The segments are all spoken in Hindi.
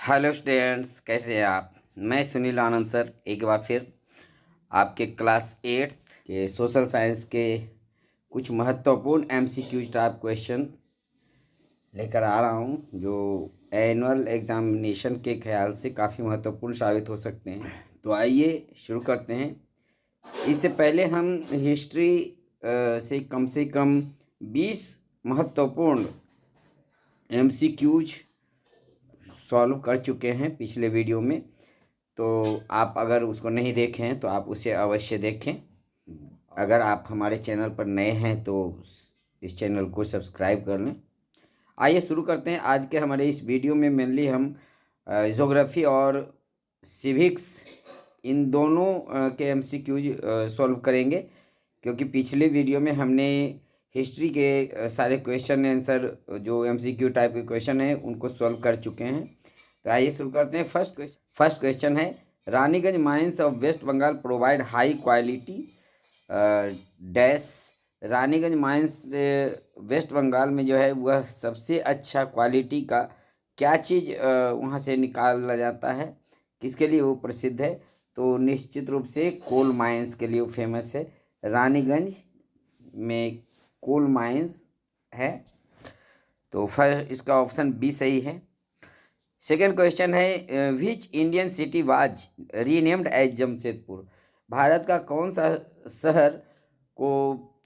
हेलो स्टूडेंट्स, कैसे हैं आप। मैं सुनील आनंद सर एक बार फिर आपके क्लास 8th के सोशल साइंस के कुछ महत्वपूर्ण एमसीक्यू टाइप क्वेश्चन लेकर आ रहा हूं, जो एनुअल एग्जामिनेशन के ख्याल से काफ़ी महत्वपूर्ण साबित हो सकते हैं। तो आइए शुरू करते हैं। इससे पहले हम हिस्ट्री से कम 20 महत्वपूर्ण एमसीक्यूज सॉल्व कर चुके हैं पिछले वीडियो में। तो आप अगर उसको नहीं देखें हैं तो आप उसे अवश्य देखें। अगर आप हमारे चैनल पर नए हैं तो इस चैनल को सब्सक्राइब कर लें। आइए शुरू करते हैं। आज के हमारे इस वीडियो में मेनली हम ज्योग्राफी और सिविक्स इन दोनों के एमसीक्यूज सॉल्व करेंगे, क्योंकि पिछले वीडियो में हमने हिस्ट्री के सारे क्वेश्चन आंसर जो एमसीक्यू टाइप के क्वेश्चन हैं उनको सॉल्व कर चुके हैं। तो आइए शुरू करते हैं। फर्स्ट क्वेश्चन है, Raniganj mines of West Bengal provide high quality dash. Raniganj mines West Bengal में जो है वह सबसे अच्छा क्वालिटी का क्या चीज़ वहाँ से निकाला जाता है, किसके लिए वो प्रसिद्ध है। तो निश्चित रूप से कोल माइंस के लिए वो फेमस है। रानीगंज में कोल माइंस है, तो फर्स्ट इसका ऑप्शन बी सही है। सेकेंड क्वेश्चन है, which Indian city was renamed as Jamshedpur. Bharat का कौन सा शहर को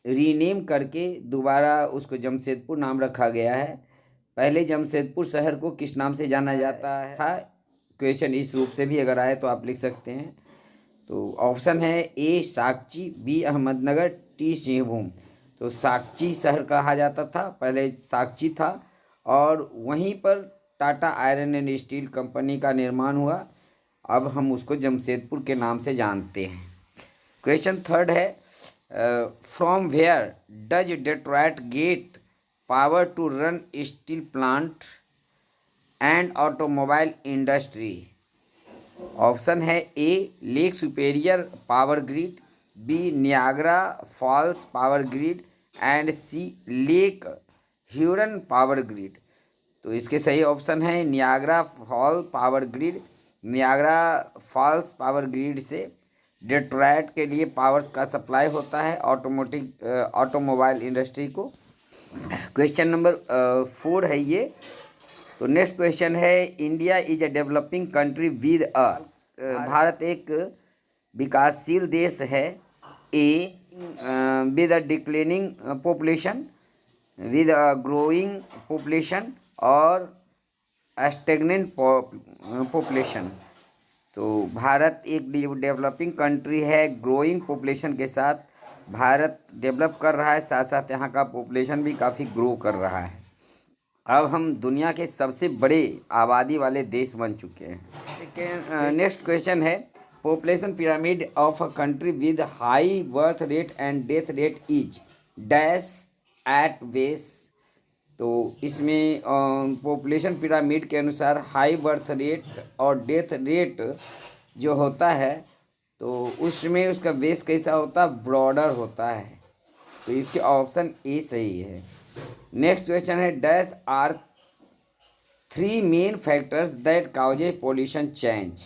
रीनेम करके दोबारा उसको जमशेदपुर नाम रखा गया है। पहले जमशेदपुर शहर को किस नाम से जाना जाता है था। क्वेश्चन इस रूप से भी अगर आए तो आप लिख सकते हैं। तो ऑप्शन है ए साकची, बी अहमदनगर, टी सिंहभूम। तो साकची शहर कहा जाता था, पहले साकची था, और वहीं पर Tata iron and steel company का निर्माण हुआ। अब हम उसको जमशेदपुर के नाम से जानते हैं। क्वेश्चन थर्ड है, from where does Detroit get power to run steel plant and automobile industry. Option है A Lake Superior power grid, B Niagara Falls power grid and C Lake Huron power grid. तो इसके सही ऑप्शन है Niagara fall power grid. Niagara Falls power grid से डेट्रॉयट के लिए पावर्स का सप्लाई होता है ऑटोमोबाइल इंडस्ट्री को। क्वेश्चन नंबर 4 है ये। तो नेक्स्ट क्वेश्चन है, India is a developing country with a. Bharat एक विकासशील देश है। ए with a declining population, with a growing population, और स्टेगनेंट पॉपुलेशन। तो भारत एक डेवलपिंग कंट्री है, ग्रोइंग पॉपुलेशन के साथ भारत डेवलप कर रहा है, साथ साथ यहाँ का पॉपुलेशन भी काफ़ी ग्रो कर रहा है। अब हम दुनिया के सबसे बड़े आबादी वाले देश बन चुके हैं। नेक्स्ट क्वेश्चन है, population pyramid of a country with high birth rate and death rate is dash at base. तो इसमें पॉपुलेशन पिरामिड के अनुसार हाई बर्थ रेट और डेथ रेट जो होता है, तो उसमें उसका बेस कैसा होता है, ब्रॉडर होता है। तो इसके ऑप्शन ए सही है। नेक्स्ट क्वेश्चन है, dash are 3 main factors that causes pollution change.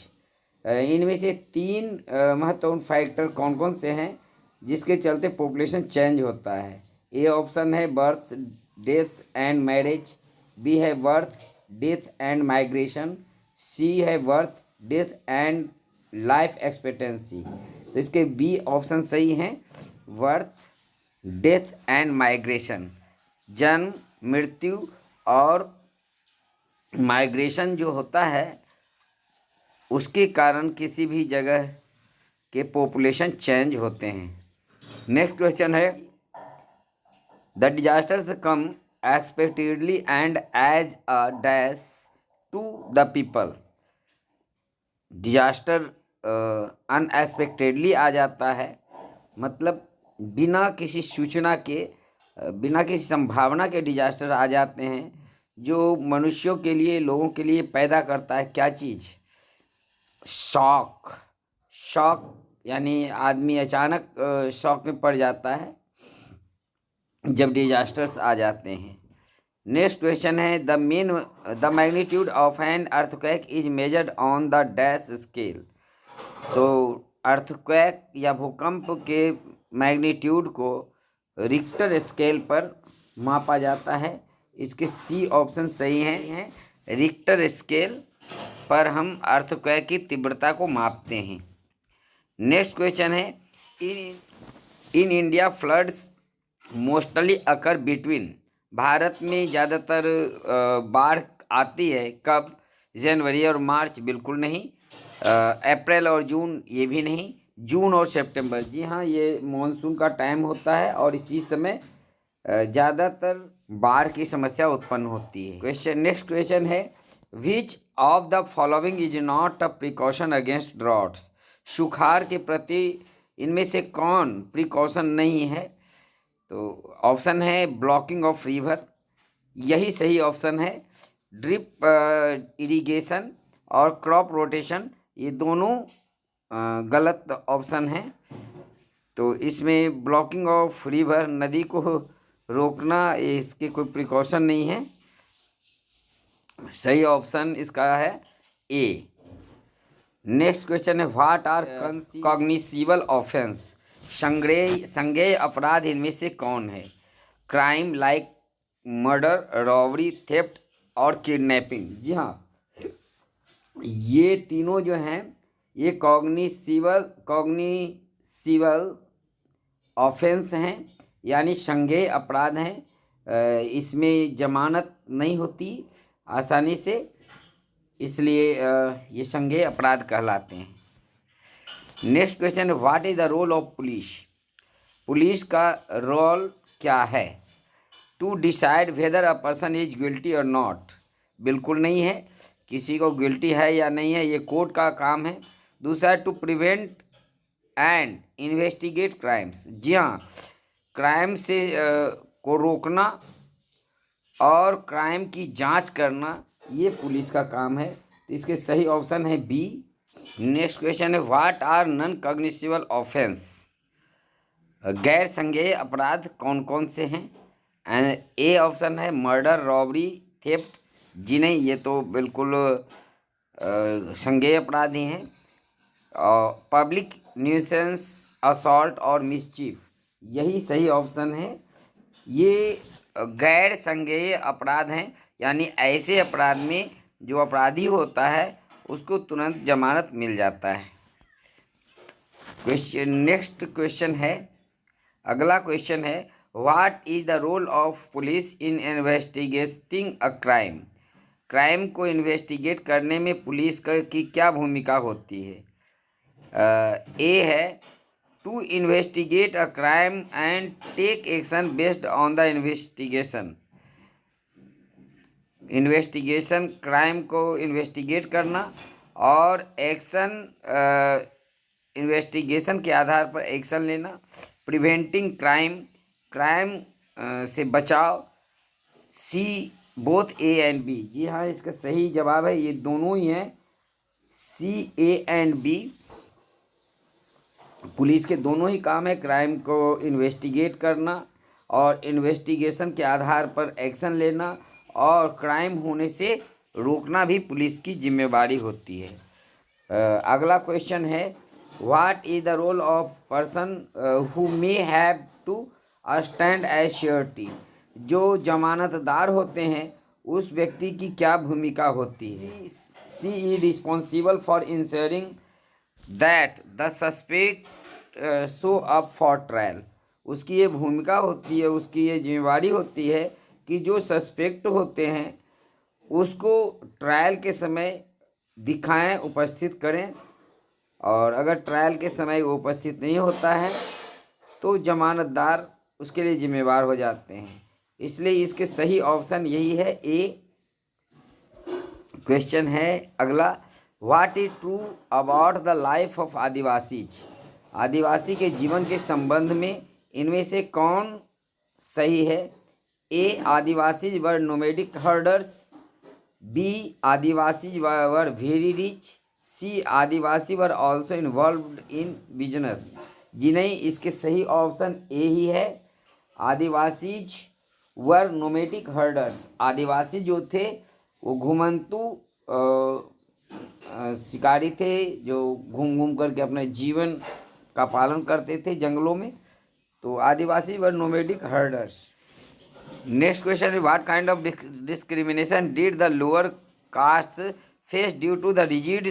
इनमें से 3 महत्वपूर्ण फैक्टर कौन कौन से हैं जिसके चलते पॉपुलेशन चेंज होता है। ए ऑप्शन है birth death and marriage, B है birth death and migration, C है birth death and life expectancy. तो इसके बी ऑप्शन सही हैं, बर्थ डेथ एंड माइग्रेशन। जन्म, मृत्यु और माइग्रेशन जो होता है उसके कारण किसी भी जगह के पॉपुलेशन चेंज होते हैं। नेक्स्ट क्वेश्चन है, the disasters come expectedly and as a dash to the people. Disaster unexpectedly आ जाता है, मतलब बिना किसी सूचना के, बिना किसी संभावना के डिजास्टर आ जाते हैं, जो मनुष्यों के लिए, लोगों के लिए पैदा करता है क्या चीज़, शॉक। शॉक यानी आदमी अचानक शॉक में पड़ जाता है जब डिजास्टर्स आ जाते हैं। नेक्स्ट क्वेश्चन है the magnitude of an earthquake is measured on the dash scale. तो अर्थक्वेक या भूकंप के मैग्नीट्यूड को रिक्टर स्केल पर मापा जाता है। इसके सी ऑप्शन सही हैं। रिक्टर स्केल पर हम अर्थक्वेक की तीव्रता को मापते हैं। नेक्स्ट क्वेश्चन है in India floods mostly occur between. Bharat में ज़्यादातर बाढ़ आती है कब? जनवरी और मार्च बिल्कुल नहीं, अप्रैल और जून ये भी नहीं, जून और सितंबर। जी हाँ, ये मॉनसून का टाइम होता है और इसी समय ज़्यादातर बाढ़ की समस्या उत्पन्न होती है। नेक्स्ट क्वेश्चन है विच of the following is not a precaution against droughts. सुखाड़ के प्रति इनमें से कौन प्रिकॉशन नहीं है? तो ऑप्शन है ब्लॉकिंग ऑफ रिवर, यही सही ऑप्शन है। ड्रिप इरिगेशन और क्रॉप रोटेशन, ये दोनों गलत ऑप्शन हैं। तो इसमें ब्लॉकिंग ऑफ रिवर, नदी को रोकना, इसके कोई प्रिकॉशन नहीं है। सही ऑप्शन इसका है ए। नेक्स्ट क्वेश्चन है व्हाट आर कॉग्निसिबल ऑफेंस। संज्ञेय अपराध इनमें से कौन है? Crime like murder, robbery, theft और किडनैपिंग। जी हाँ, ये तीनों जो हैं ये कॉग्निसिबल ऑफेंस हैं, यानी संज्ञेय अपराध हैं। इसमें जमानत नहीं होती आसानी से, इसलिए ये संज्ञेय अपराध कहलाते हैं। नेक्स्ट क्वेश्चन है what is the role of police. Police का रोल क्या है? To decide whether a person is guilty और नॉट। बिल्कुल नहीं है, किसी को गिल्टी है या नहीं है ये कोर्ट का काम है। दूसरा to prevent and investigate crimes. जी हाँ, क्राइम से को रोकना और क्राइम की जांच करना ये पुलिस का काम है। तो इसके सही ऑप्शन है बी। नेक्स्ट क्वेश्चन है व्हाट आर नॉन कॉग्निसिबल ऑफेंस। गैर संज्ञेय अपराध कौन कौन से हैं? ए ऑप्शन है मर्डर, रॉबरी, थेफ्ट। जी नहीं, ये तो बिल्कुल संज्ञेय अपराध ही हैं। पब्लिक न्यूसेंस, असॉल्ट और मिसचीफ, यही सही ऑप्शन है। ये गैर संज्ञेय अपराध हैं, यानी ऐसे अपराध में जो अपराधी होता है उसको तुरंत जमानत मिल जाता है। नेक्स्ट क्वेश्चन है, अगला क्वेश्चन है what is the role of police in investigating a crime. Crime को इन्वेस्टिगेट करने में पुलिस की क्या भूमिका होती है? ए है to investigate a crime and take action based on the investigation. Investigation, crime को इन्वेस्टिगेट करना और एक्शन, इन्वेस्टिगेशन के आधार पर एक्शन लेना। प्रिवेंटिंग क्राइम, क्राइम से बचाव। C both A and B. जी हाँ, इसका सही जवाब है ये दोनों ही हैं, सी ए एंड बी। पुलिस के दोनों ही काम है, क्राइम को इन्वेस्टिगेट करना और इन्वेस्टिगेशन के आधार पर एक्शन लेना और क्राइम होने से रोकना भी पुलिस की जिम्मेवारी होती है। अगला क्वेश्चन है what is the role of person who may have to stand as surety. जो जमानतदार होते हैं उस व्यक्ति की क्या भूमिका होती है? She is responsible for ensuring that the suspect show up for trial. उसकी ये भूमिका होती है, उसकी ये जिम्मेवारी होती है कि जो सस्पेक्ट होते हैं उसको ट्रायल के समय दिखाएं, उपस्थित करें। और अगर ट्रायल के समय वो उपस्थित नहीं होता है तो जमानतदार उसके लिए जिम्मेवार हो जाते हैं। इसलिए इसके सही ऑप्शन यही है, ए। क्वेश्चन है अगला what is true about the life of Adivasis. आदिवासी के जीवन के संबंध में इनमें से कौन सही है? A Adivasis were nomadic herders, B Adivasis were very rich, C Adivasi were also involved in business. जी नहीं, इसके सही ऑप्शन ए ही है। आदिवासीज वर नोमेटिक हर्डर्स, आदिवासी जो थे वो घुमंतु शिकारी थे जो घूम घूम करके अपने जीवन का पालन करते थे जंगलों में। तो Adivasi or nomadic herders. Next question है what kind of discrimination did the lower caste face due to the rigid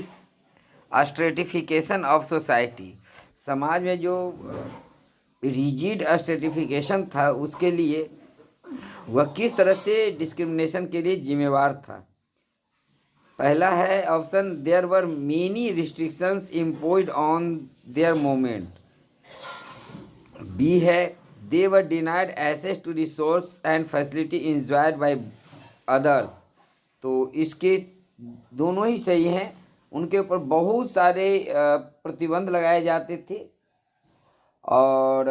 stratification of society. समाज में जो रिजिड स्ट्रेटिफिकेशन था उसके लिए वह किस तरह से डिस्क्रिमिनेशन के लिए जिम्मेवार था। पहला है option there were many restrictions imposed on their movement. B है they were denied access to resource and facility enjoyed by others. तो इसके दोनों ही सही हैं, उनके ऊपर बहुत सारे प्रतिबंध लगाए जाते थे। और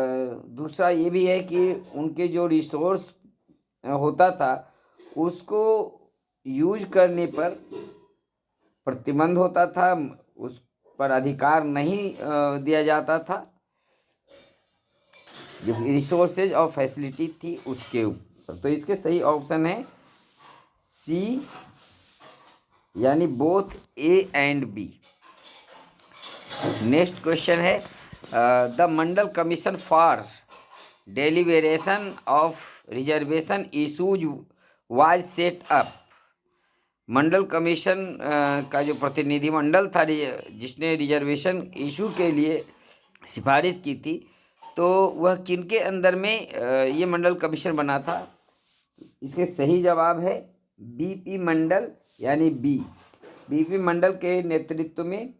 दूसरा ये भी है कि उनके जो रिसोर्स होता था उसको यूज करने पर प्रतिबंध होता था, उस पर अधिकार नहीं दिया जाता था। जो रिसोर्सेज और फैसिलिटी थी उसके ऊपर। तो इसके सही ऑप्शन है सी, यानी both A and B. Next question है the Mandal commission for deliberation of reservation issues was set up. Mandal commission का जो प्रतिनिधि मंडल था जिसने रिजर्वेशन इशू के लिए सिफारिश की थी, तो वह किनके अंदर में ये मंडल कमीशन बना था। इसके सही जवाब है बीपी मंडल, यानी बी। बीपी मंडल के नेतृत्व में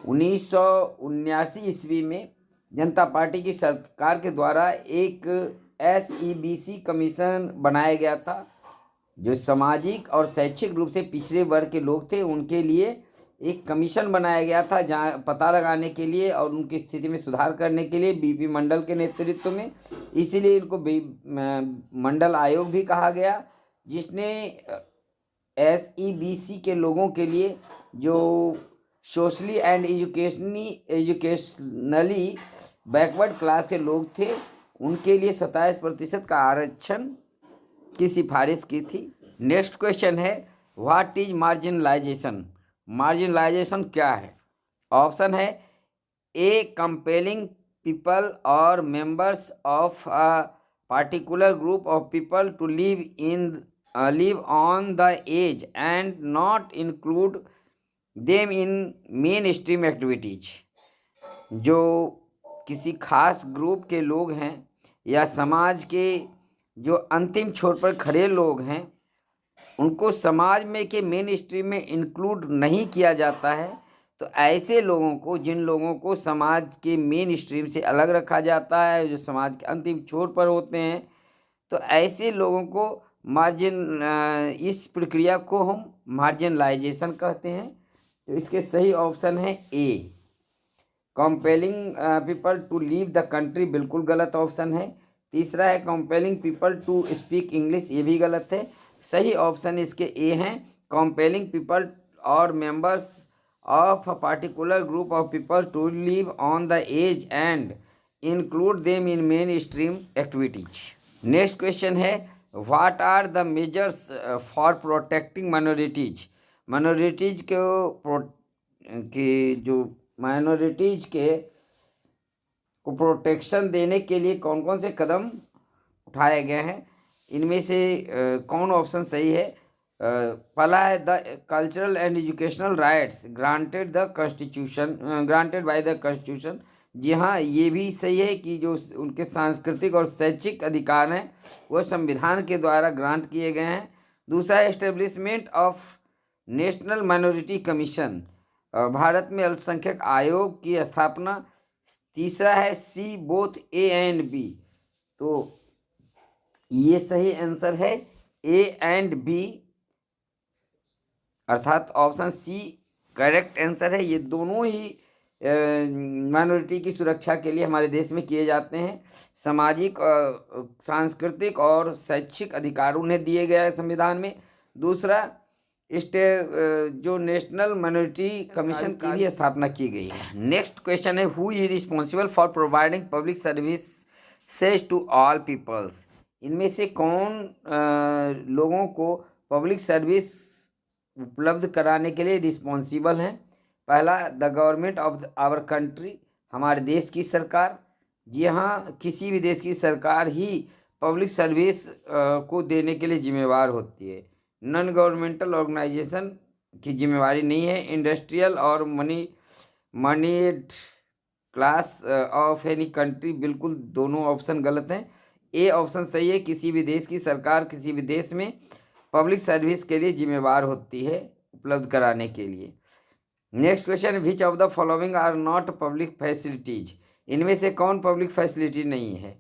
1979 ईस्वी में जनता पार्टी की सरकार के द्वारा एक SEBC कमीशन बनाया गया था, जो सामाजिक और शैक्षिक रूप से पिछड़े वर्ग के लोग थे उनके लिए एक कमीशन बनाया गया था, जहाँ पता लगाने के लिए और उनकी स्थिति में सुधार करने के लिए बीपी मंडल के नेतृत्व में। इसीलिए इनको मंडल आयोग भी कहा गया, जिसने SEBC के लोगों के लिए जो socially and educationally backward class के लोग थे उनके लिए 27% का आरक्षण की सिफारिश की थी। नेक्स्ट क्वेश्चन है व्हाट इज मार्जिनलाइजेशन। मार्जिनलाइजेशन क्या है। ऑप्शन है ए कंपेलिंग पीपल और members of a particular group of people to live on the edge and not include them in mainstream activities. जो किसी खास ग्रुप के लोग हैं या समाज के जो अंतिम छोर पर खड़े लोग हैं उनको समाज में के मेन स्ट्रीम में इंक्लूड नहीं किया जाता है, तो ऐसे लोगों को, जिन लोगों को समाज के मेन स्ट्रीम से अलग रखा जाता है, जो समाज के अंतिम छोर पर होते हैं, तो ऐसे लोगों को इस प्रक्रिया को हम मार्जिनलाइजेशन कहते हैं। तो इसके सही ऑप्शन है A compelling people to leave the country, बिल्कुल गलत ऑप्शन है। तीसरा है compelling people to speak English, ये भी गलत है। सही ऑप्शन इसके ए हैं कंपेलिंग पीपल और members of a particular group of people to live on the edge and include them in mainstream activities. Next question है what are the measures for protecting minorities. Minorities को प्रोटेक्शन देने के लिए कौन कौन से कदम उठाए गए हैं, इनमें से कौन ऑप्शन सही है। पहला है the cultural and educational rights granted by the constitution. जी हाँ, ये भी सही है कि जो उनके सांस्कृतिक और शैक्षिक अधिकार हैं वह संविधान के द्वारा ग्रांट किए गए हैं। दूसरा है establishment of national minority commission, Bharat में अल्पसंख्यक आयोग की स्थापना। तीसरा है C both A and B, तो ये सही आंसर है ए एंड बी, अर्थात ऑप्शन सी करेक्ट आंसर है। ये दोनों ही माइनॉरिटी की सुरक्षा के लिए हमारे देश में किए जाते हैं। सामाजिक, सांस्कृतिक और शैक्षिक अधिकार उन्हें दिए गए हैं संविधान में। दूसरा जो नेशनल माइनॉरिटी कमीशन की भी स्थापना की गई है। नेक्स्ट क्वेश्चन है who is responsible for providing public services to all peoples. इनमें से कौन लोगों को पब्लिक सर्विस उपलब्ध कराने के लिए रिस्पॉन्सिबल हैं? पहला, the government of our country, हमारे देश की सरकार। जी हाँ, किसी भी देश की सरकार ही पब्लिक सर्विस को देने के लिए जिम्मेवार होती है। नॉन गवर्नमेंटल ऑर्गेनाइजेशन की जिम्मेवारी नहीं है। इंडस्ट्रियल और मनीड क्लास ऑफ एनी कंट्री, बिल्कुल दोनों ऑप्शन गलत हैं। ए ऑप्शन सही है, किसी भी देश की सरकार किसी भी देश में पब्लिक सर्विस के लिए जिम्मेवार होती है उपलब्ध कराने के लिए। Next question, which of the following are not public facilities? इनमें से कौन पब्लिक फैसिलिटी नहीं है?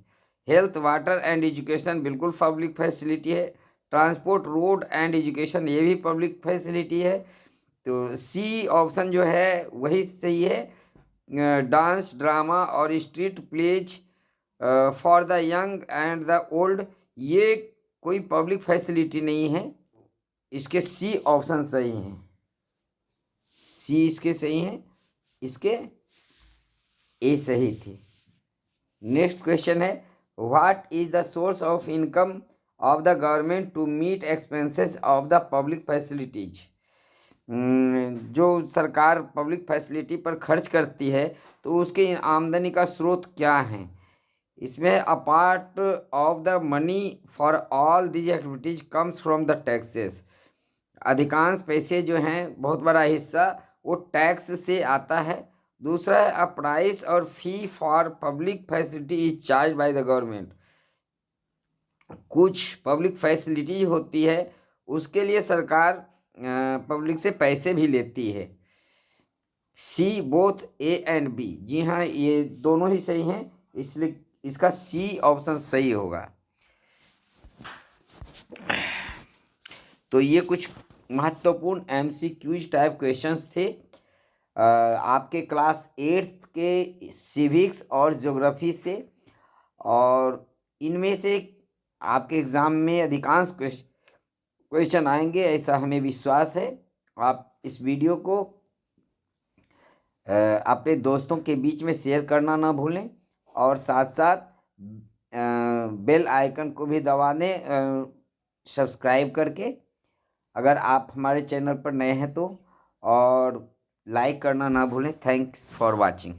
हेल्थ, वाटर एंड एजुकेशन बिल्कुल पब्लिक फैसिलिटी है। ट्रांसपोर्ट, रोड एंड एजुकेशन ये भी पब्लिक फैसिलिटी है। तो सी ऑप्शन जो है वही सही है। डांस, ड्रामा और street plays for the young and the old, ये कोई पब्लिक फैसिलिटी नहीं है। इसके सी ऑप्शन सही हैं, सी इसके सही हैं, इसके ए सही थे। नेक्स्ट क्वेश्चन है, what is the source of income of the government to meet expenses of the public facilities? जो सरकार पब्लिक फैसिलिटी पर खर्च करती है तो उसके आमदनी का स्रोत क्या है? इसमें apart of the money for all these activities comes from the taxes. अधिकांश पैसे जो हैं, बहुत बड़ा हिस्सा वो टैक्स से आता है। दूसरा है, अ प्राइस और fee for public facility is charge by the government. कुछ पब्लिक फैसिलिटी होती है उसके लिए सरकार पब्लिक से पैसे भी लेती है। C both A and B, जी हाँ ये दोनों ही सही हैं, इसलिए इसका सी ऑप्शन सही होगा। तो ये कुछ महत्वपूर्ण एमसीक्यूज टाइप क्वेश्चंस थे आपके क्लास 8th के सिविक्स और ज्योग्राफी से, और इनमें से आपके एग्ज़ाम में अधिकांश क्वेश्चन आएंगे ऐसा हमें विश्वास है। आप इस वीडियो को अपने दोस्तों के बीच में शेयर करना ना भूलें, और साथ साथ बेल आइकन को भी दबा दें सब्सक्राइब करके, अगर आप हमारे चैनल पर नए हैं तो, और लाइक करना ना भूलें। Thanks for watching.